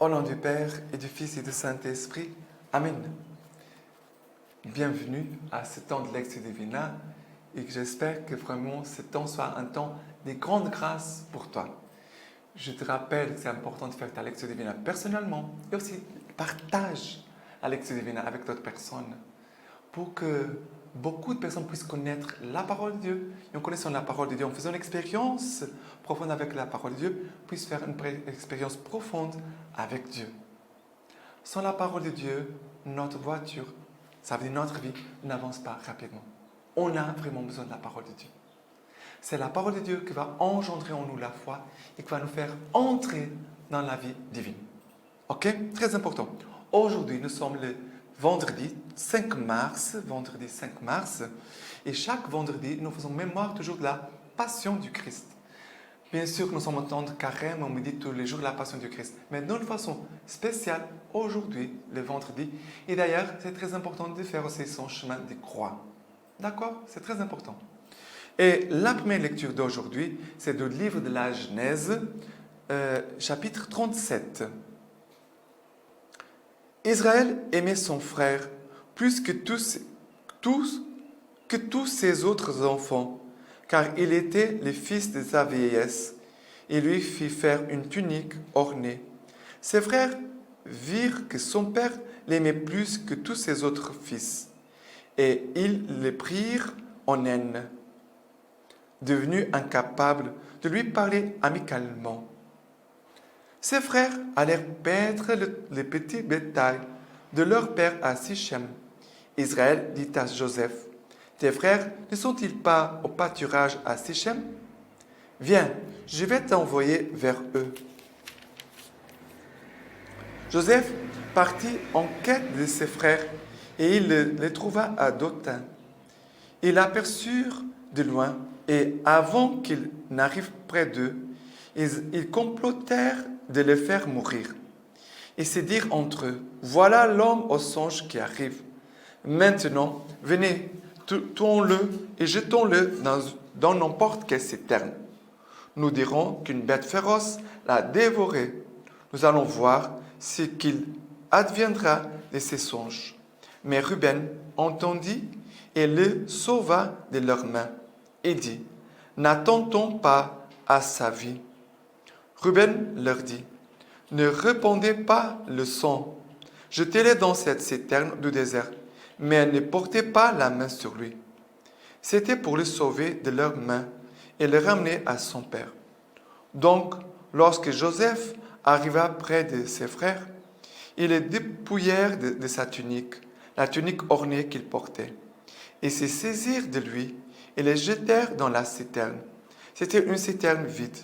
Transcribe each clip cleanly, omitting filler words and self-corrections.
Au nom du Père et du Fils et du Saint-Esprit. Amen. Bienvenue à ce temps de Lectio Divina et que j'espère que vraiment ce temps soit un temps de grande grâce pour toi. Je te rappelle que c'est important de faire ta Lectio Divina personnellement et aussi partage la Lectio Divina avec d'autres personnes pour que beaucoup de personnes puissent connaître la parole de Dieu et en connaissant la parole de Dieu, en faisant une expérience profonde avec la parole de Dieu, puissent faire une expérience profonde avec Dieu. Sans la parole de Dieu, notre voiture, ça veut dire notre vie, n'avance pas rapidement. On a vraiment besoin de la parole de Dieu. C'est la parole de Dieu qui va engendrer en nous la foi et qui va nous faire entrer dans la vie divine. Ok? Très important. Aujourd'hui, nous sommes le vendredi 5 mars, et chaque vendredi, nous faisons mémoire toujours de la passion du Christ. Bien sûr, nous sommes en temps de carême, on médite tous les jours la passion du Christ, mais d'une façon spéciale, aujourd'hui, le vendredi. Et d'ailleurs, c'est très important de faire aussi son chemin de croix. D'accord? C'est très important. Et la première lecture d'aujourd'hui, c'est du livre de la Genèse, chapitre 37. Israël aimait son frère plus que tous ses autres enfants, car il était le fils de sa vieillesse. Il lui fit faire une tunique ornée. Ses frères virent que son père l'aimait plus que tous ses autres fils, et ils le prirent en haine, devenus incapables de lui parler amicalement. Ses frères allèrent paître le petit bétail de leur père à Sichem. Israël dit à Joseph, « Tes frères ne sont-ils pas au pâturage à Sichem? Viens, je vais t'envoyer vers eux. » Joseph partit en quête de ses frères et il les trouva à Dothan. Ils l'aperçurent de loin et avant qu'ils n'arrivent près d'eux, ils complotèrent de les faire mourir. Ils se dirent entre eux, « Voilà l'homme au songe qui arrive. Maintenant, venez, tuons-le et jetons-le dans n'importe quelle citerne. Nous dirons qu'une bête féroce l'a dévoré. Nous allons voir ce qu'il adviendra de ces songes. » Mais Ruben entendit et le sauva de leurs mains et dit, « N'attendons pas à sa vie. » Ruben leur dit, « Ne répandez pas le sang, jetez-le dans cette citerne du désert, mais ne portez pas la main sur lui. » C'était pour le sauver de leurs mains et le ramener à son père. Donc, lorsque Joseph arriva près de ses frères, ils le dépouillèrent de sa tunique, la tunique ornée qu'il portait. Ils se saisirent de lui et le jetèrent dans la citerne. C'était une citerne vide,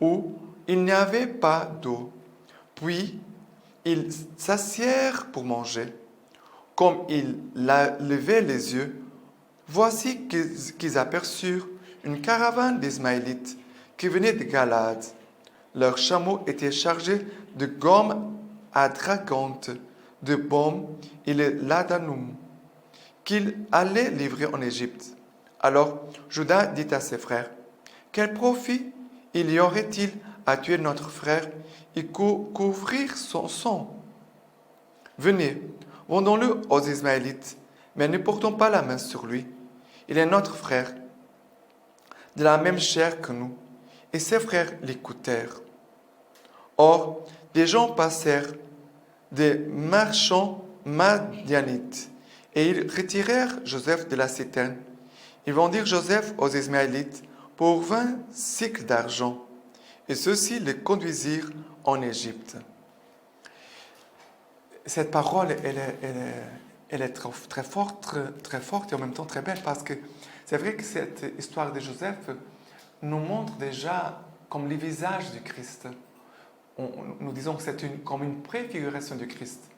où il n'y avait pas d'eau. Puis, ils s'assièrent pour manger. Comme ils levaient les yeux, voici qu'ils aperçurent une caravane d'Ismaélites qui venait de Galade. Leurs chameaux étaient chargés de gomme adragante, de baume et de ladanum, qu'ils allaient livrer en Égypte. Alors Juda dit à ses frères, « Quel profit il y aurait-il à tuer notre frère et couvrir son sang? Venez, vendons-le aux Ismaélites, mais ne portons pas la main sur lui. Il est notre frère, de la même chair que nous. » Et ses frères l'écoutèrent. Or, des gens passèrent, des marchands madianites, et ils retirèrent Joseph de la citerne. Ils vendirent Joseph aux Ismaélites pour 20 cycles d'argent, et ceux-ci le conduisirent en Égypte. Cette parole, elle est très forte et en même temps très belle, parce que c'est vrai que cette histoire de Joseph nous montre déjà comme le visage du Christ. Nous disons que c'est comme une préfiguration du Christ.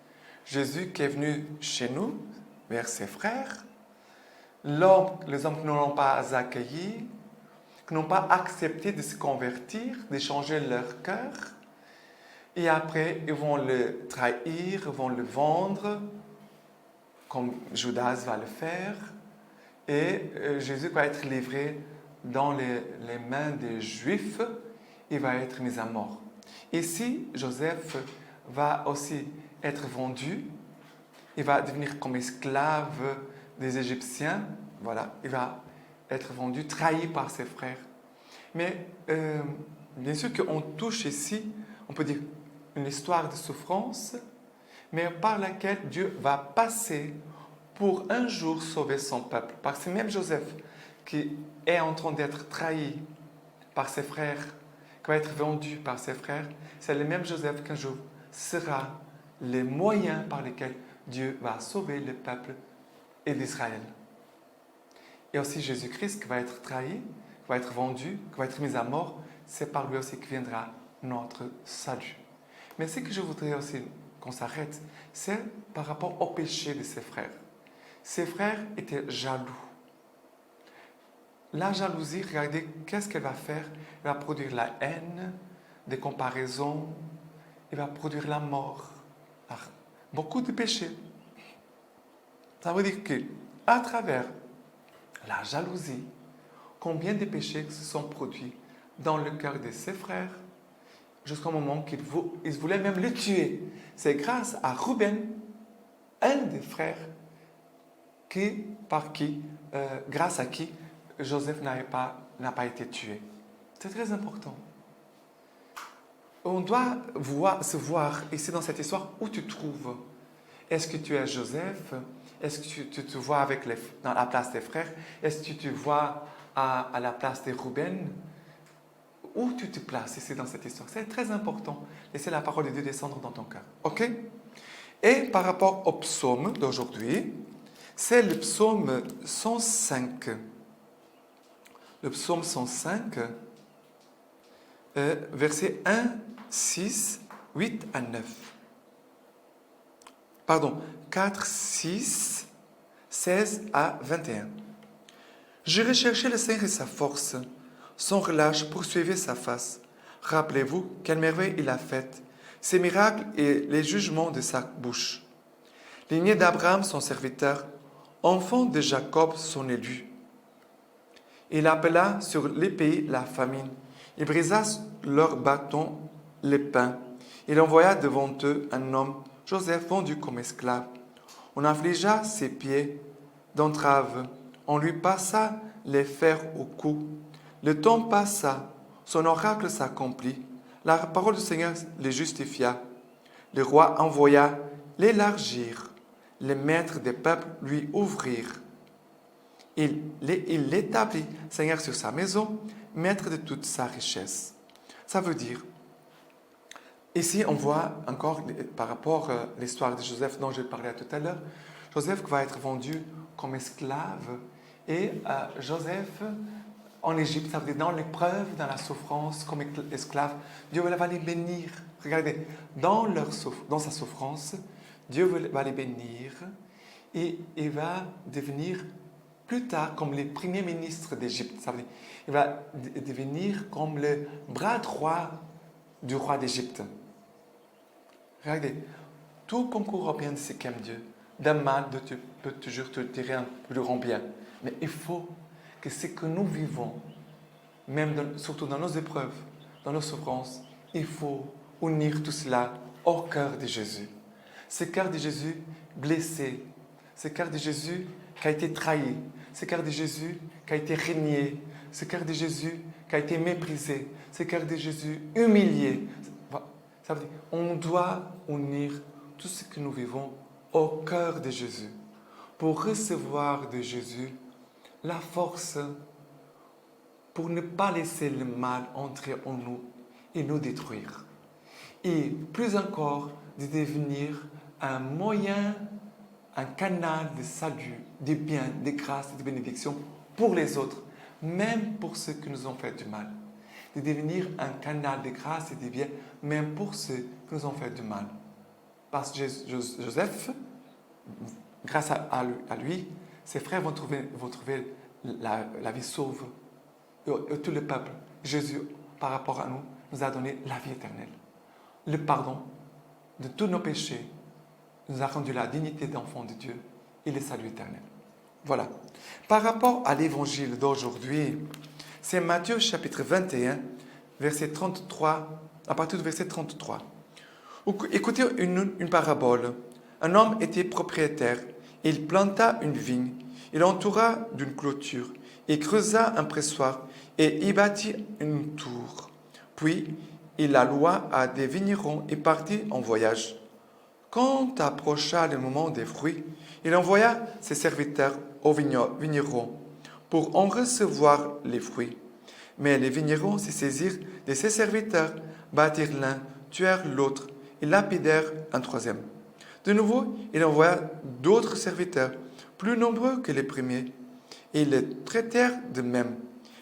Jésus qui est venu chez nous, vers ses frères, les hommes qui ne l'ont pas accueilli, qui n'ont pas accepté de se convertir, de changer leur cœur, et après ils vont le trahir, ils vont le vendre, comme Judas va le faire, et Jésus va être livré dans les mains des Juifs, il va être mis à mort. Ici, Joseph va aussi être vendu. Il va devenir comme esclave des Égyptiens. Voilà, il va être vendu, trahi par ses frères. Mais bien sûr qu'on touche ici, on peut dire, une histoire de souffrance, mais par laquelle Dieu va passer pour un jour sauver son peuple. Parce que c'est même Joseph qui est en train d'être trahi par ses frères, qui va être vendu par ses frères, c'est le même Joseph qu'un jour sera les moyens par lesquels Dieu va sauver le peuple et d'Israël. Et aussi Jésus-Christ qui va être trahi, qui va être vendu, qui va être mis à mort, c'est par lui aussi que viendra notre salut. Mais ce que je voudrais aussi qu'on s'arrête, c'est par rapport au péché de ses frères. Ses frères étaient jaloux. La jalousie, regardez, qu'est-ce qu'elle va faire? Elle va produire la haine, des comparaisons, elle va produire la mort. Beaucoup de péchés. Ça veut dire qu'à travers la jalousie, combien de péchés se sont produits dans le cœur de ses frères, jusqu'au moment qu'ils voulaient même le tuer. C'est grâce à Ruben, un des frères, grâce à qui Joseph n'a pas été tué. C'est très important. On doit se voir ici dans cette histoire où tu te trouves. Est-ce que tu es Joseph? Est-ce que tu te vois dans la place des frères? Est-ce que tu te vois à la place de Ruben? Où tu te places ici dans cette histoire? C'est très important. Laissez la parole de Dieu descendre dans ton cœur. OK? Et par rapport au psaume d'aujourd'hui, c'est le psaume 105. Le psaume 105, versets 1, 6, 8 à 9. Pardon, 4, 6, 16 à 21. Je recherchais le Seigneur et sa force. Sans relâche, poursuivez sa face. Rappelez-vous quelle merveille il a faite, ses miracles et les jugements de sa bouche. Lignée d'Abraham, son serviteur, enfant de Jacob, son élu. Il appela sur les pays la famine. Il brisa leurs bâtons, les pains. Il envoya devant eux un homme, Joseph, vendu comme esclave. On affligea ses pieds d'entrave. On lui passa les fers au cou. Le temps passa, son oracle s'accomplit. La parole du Seigneur les justifia. Le roi envoya l'élargir. Les maîtres des peuples lui ouvrirent. Il l'établit, Seigneur, sur sa maison, maître de toute sa richesse. Ça veut dire, ici on voit encore par rapport à l'histoire de Joseph dont je parlais tout à l'heure, Joseph va être vendu comme esclave et Joseph en Égypte, ça veut dire dans l'épreuve, dans la souffrance, comme esclave, Dieu va les bénir. Regardez, dans sa souffrance, Dieu va les bénir et il va devenir plus tard comme le premier ministre d'Égypte. Ça veut dire, il va devenir comme le bras droit du roi d'Égypte. Regardez, tout concourt au bien de ceux qui aiment Dieu. D'un mal, Dieu peut toujours te tirer un plus grand bien. Mais il faut que ce que nous vivons, même surtout dans nos épreuves, dans nos souffrances, il faut unir tout cela au cœur de Jésus. Ce cœur de Jésus blessé, ce cœur de Jésus qui a été trahi, ce cœur de Jésus qui a été régné, ce cœur de Jésus qui a été méprisé, ce cœur de Jésus humilié. Ça veut dire on doit unir tout ce que nous vivons au cœur de Jésus pour recevoir de Jésus la force pour ne pas laisser le mal entrer en nous et nous détruire. Et plus encore, de devenir un moyen, un canal de salut, de bien, de grâce, de bénédiction pour les autres, même pour ceux qui nous ont fait du mal. De devenir un canal de grâce et de bien, même pour ceux qui nous ont fait du mal. Parce que Joseph, grâce à lui, ses frères vont trouver la vie sauve. Et tout le peuple, Jésus, par rapport à nous, nous a donné la vie éternelle. Le pardon de tous nos péchés nous a rendu la dignité d'enfant de Dieu et le salut éternel. Voilà. Par rapport à l'évangile d'aujourd'hui, c'est Matthieu chapitre 21, verset 33, à partir du verset 33. Écoutez une parabole. Un homme était propriétaire. Il planta une vigne. Il entoura d'une clôture. Il creusa un pressoir et y bâtit une tour. Puis, il la loua à des vignerons et partit en voyage. Quand approcha le moment des fruits, il envoya ses serviteurs aux vignerons pour en recevoir les fruits. Mais les vignerons se saisirent de ses serviteurs, battirent l'un, tuèrent l'autre et lapidèrent un troisième. De nouveau, il envoya d'autres serviteurs, plus nombreux que les premiers, et ils les traitèrent de même.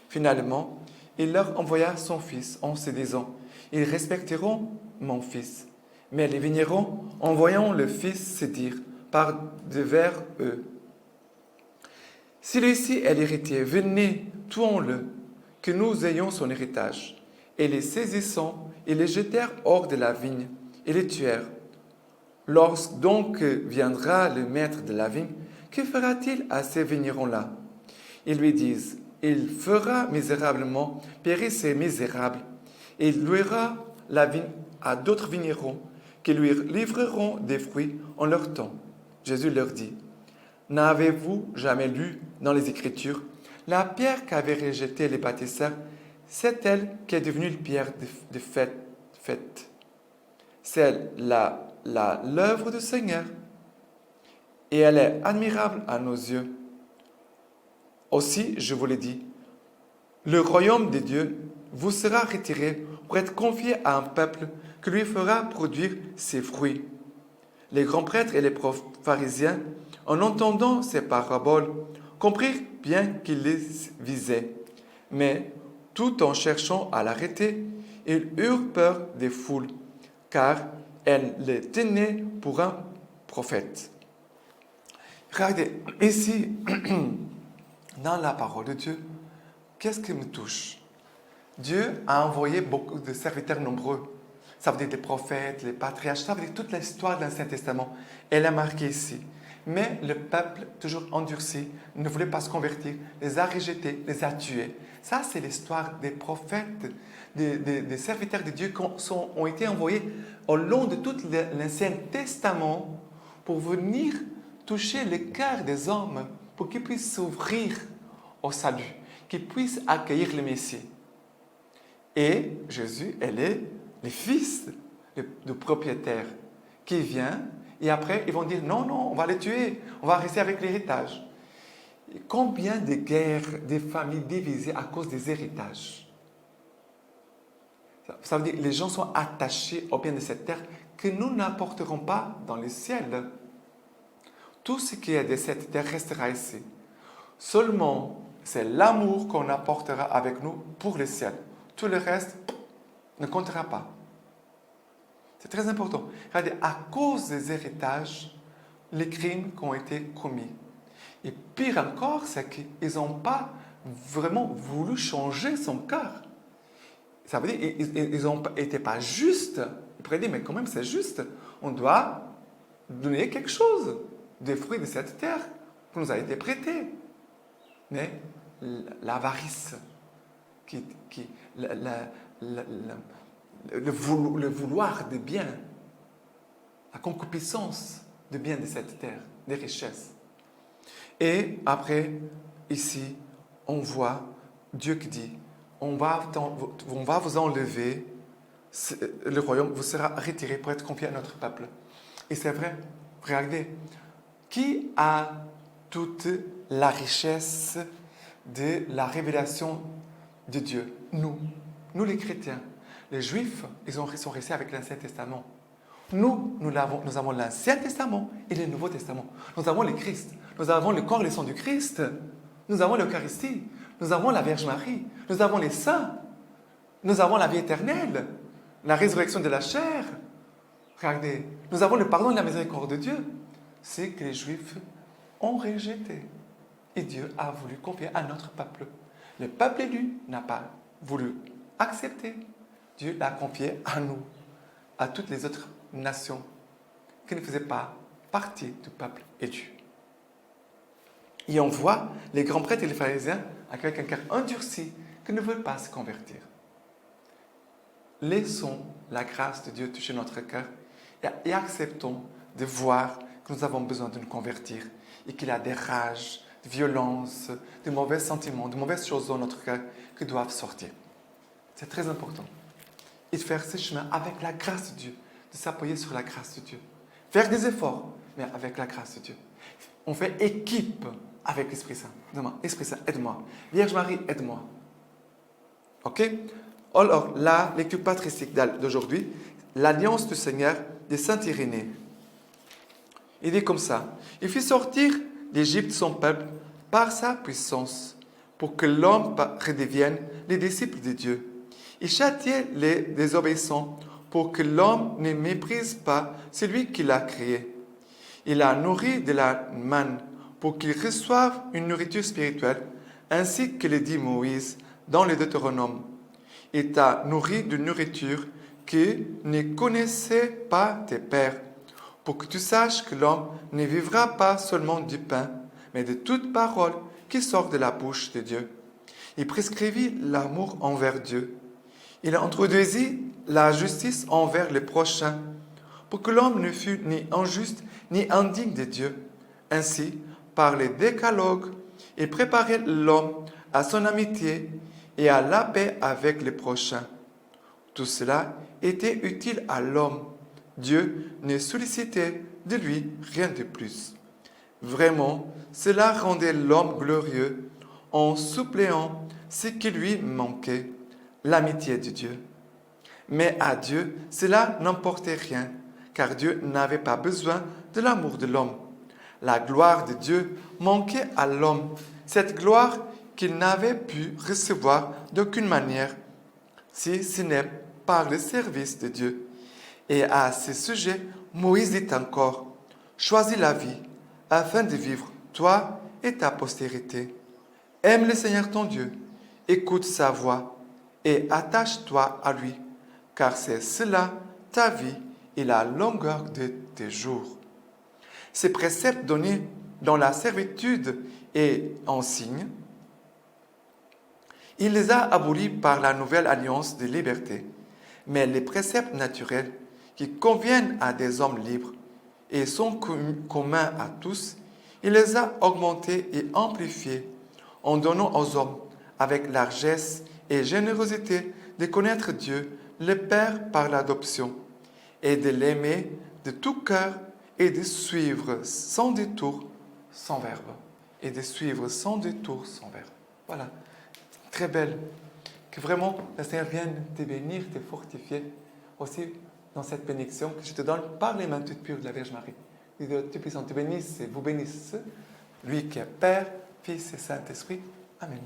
Finalement, il leur envoya son fils en se disant, « Ils respecteront mon fils. » Mais les vignerons, en voyant le fils, se dirent, par devers eux, « Celui-ci est l'héritier, venez, tuons-le, que nous ayons son héritage. » Et les saisissant, ils les jetèrent hors de la vigne et les tuèrent. Lorsque donc viendra le maître de la vigne, que fera-t-il à ces vignerons-là? Ils lui disent, il fera misérablement périr ces misérables, et il louera la vigne à d'autres vignerons, qui lui livreront des fruits en leur temps. Jésus leur dit, n'avez-vous jamais lu dans les Écritures, la pierre qu'avaient rejetée les bâtisseurs, c'est elle qui est devenue une pierre de fête. C'est l'œuvre du Seigneur, et elle est admirable à nos yeux. Aussi, je vous l'ai dit, le royaume de Dieu vous sera retiré pour être confié à un peuple qui lui fera produire ses fruits. Les grands prêtres et les pharisiens, en entendant ces paraboles, comprirent bien qu'il les visait. Mais, tout en cherchant à l'arrêter, ils eurent peur des foules, car elles les tenaient pour un prophète. Regardez, ici, dans la parole de Dieu, qu'est-ce qui me touche? Dieu a envoyé beaucoup de serviteurs nombreux. Ça veut dire les prophètes, les patriarches, ça veut dire toute l'histoire de l'Ancien Testament. Elle est marquée ici. Mais le peuple, toujours endurci, ne voulait pas se convertir, les a rejetés, les a tués. Ça, c'est l'histoire des prophètes, des serviteurs de Dieu qui ont été envoyés au long de tout l'Ancien Testament pour venir toucher le cœur des hommes, pour qu'ils puissent s'ouvrir au salut, qu'ils puissent accueillir le Messie. Et Jésus, elle est le fils du propriétaire qui vient, et après, ils vont dire, non, on va les tuer, on va rester avec l'héritage. Combien de guerres, des familles divisées à cause des héritages? Ça veut dire que les gens sont attachés au bien de cette terre que nous n'apporterons pas dans le ciel. Tout ce qui est de cette terre restera ici. Seulement, c'est l'amour qu'on apportera avec nous pour le ciel. Tout le reste ne comptera pas. C'est très important. Regardez, à cause des héritages, les crimes qui ont été commis. Et pire encore, c'est qu'ils n'ont pas vraiment voulu changer son cœur. Ça veut dire qu'ils n'ont été pas justes. Ils pourraient dire, mais quand même c'est juste. On doit donner quelque chose des fruits de cette terre qui nous a été prêté. Mais l'avarice, le vouloir de biens, la concupiscence de biens de cette terre, des richesses. Et après, ici, on voit Dieu qui dit, on va vous enlever, le royaume vous sera retiré pour être confié à notre peuple. Et c'est vrai, regardez, qui a toute la richesse de la révélation de Dieu? Nous les chrétiens. Les Juifs, ils sont restés avec l'Ancien Testament. Nous avons l'Ancien Testament et le Nouveau Testament. Nous avons le Christ. Nous avons le corps et le sang du Christ. Nous avons l'Eucharistie. Nous avons la Vierge Marie. Nous avons les saints. Nous avons la vie éternelle. La résurrection de la chair. Regardez, nous avons le pardon et la miséricorde de Dieu. C'est que les Juifs ont rejeté. Et Dieu a voulu confier à notre peuple. Le peuple élu n'a pas voulu accepter. Dieu l'a confié à nous, à toutes les autres nations qui ne faisaient pas partie du peuple élu. Et on voit les grands prêtres et les pharisiens avec un cœur endurci qui ne veulent pas se convertir. Laissons la grâce de Dieu toucher notre cœur Et acceptons de voir que nous avons besoin de nous convertir et qu'il y a des rages, de violences, de mauvais sentiments, de mauvaises choses dans notre cœur qui doivent sortir. C'est très important. Et de faire ce chemin avec la grâce de Dieu, de s'appuyer sur la grâce de Dieu. Faire des efforts, mais avec la grâce de Dieu. On fait équipe avec l'Esprit Saint. Demain, Esprit Saint, aide-moi. Vierge Marie, aide-moi. Ok? Alors, la lecture patristique d'aujourd'hui, l'alliance du Seigneur de Saint Irénée. Il dit comme ça: il fit sortir d'Égypte son peuple par sa puissance, pour que l'homme redevienne les disciples de Dieu. Il châtiait les désobéissants, pour que l'homme ne méprise pas celui qui l'a créé. Il a nourri de la manne, pour qu'ils reçoivent une nourriture spirituelle, ainsi que le dit Moïse dans le Deutéronome. Il t'a nourri d'une nourriture que ne connaissaient pas tes pères, pour que tu saches que l'homme ne vivra pas seulement du pain, mais de toute parole qui sort de la bouche de Dieu. Il prescrivit l'amour envers Dieu. Il introduisit la justice envers les prochains, pour que l'homme ne fût ni injuste ni indigne de Dieu. Ainsi, par les décalogues, il préparait l'homme à son amitié et à la paix avec les prochains. Tout cela était utile à l'homme. Dieu ne sollicitait de lui rien de plus. Vraiment, cela rendait l'homme glorieux en suppléant ce qui lui manquait, l'amitié de Dieu. Mais à Dieu, cela n'emportait rien, car Dieu n'avait pas besoin de l'amour de l'homme. La gloire de Dieu manquait à l'homme, cette gloire qu'il n'avait pu recevoir d'aucune manière, si ce n'est par le service de Dieu. Et à ce sujet, Moïse dit encore: choisis la vie, afin de vivre, toi et ta postérité. Aime le Seigneur ton Dieu, écoute sa voix et attache-toi à lui, car c'est cela ta vie et la longueur de tes jours. Ces préceptes donnés dans la servitude et en signe, il les a abolis par la nouvelle alliance de liberté. Mais les préceptes naturels qui conviennent à des hommes libres et sont communs à tous, il les a augmentés et amplifiés en donnant aux hommes, avec largesse et générosité, de connaître Dieu, le Père par l'adoption, et de l'aimer de tout cœur et de suivre sans détour son verbe. Et de suivre sans détour son verbe. Voilà, très belle. Que vraiment le Seigneur vienne te bénir, te fortifier aussi dans cette bénédiction que je te donne par les mains toutes pures de la Vierge Marie. Que Dieu Tout-Puissant te bénisse et vous bénisse, lui qui est Père, Fils et Saint-Esprit. Amen.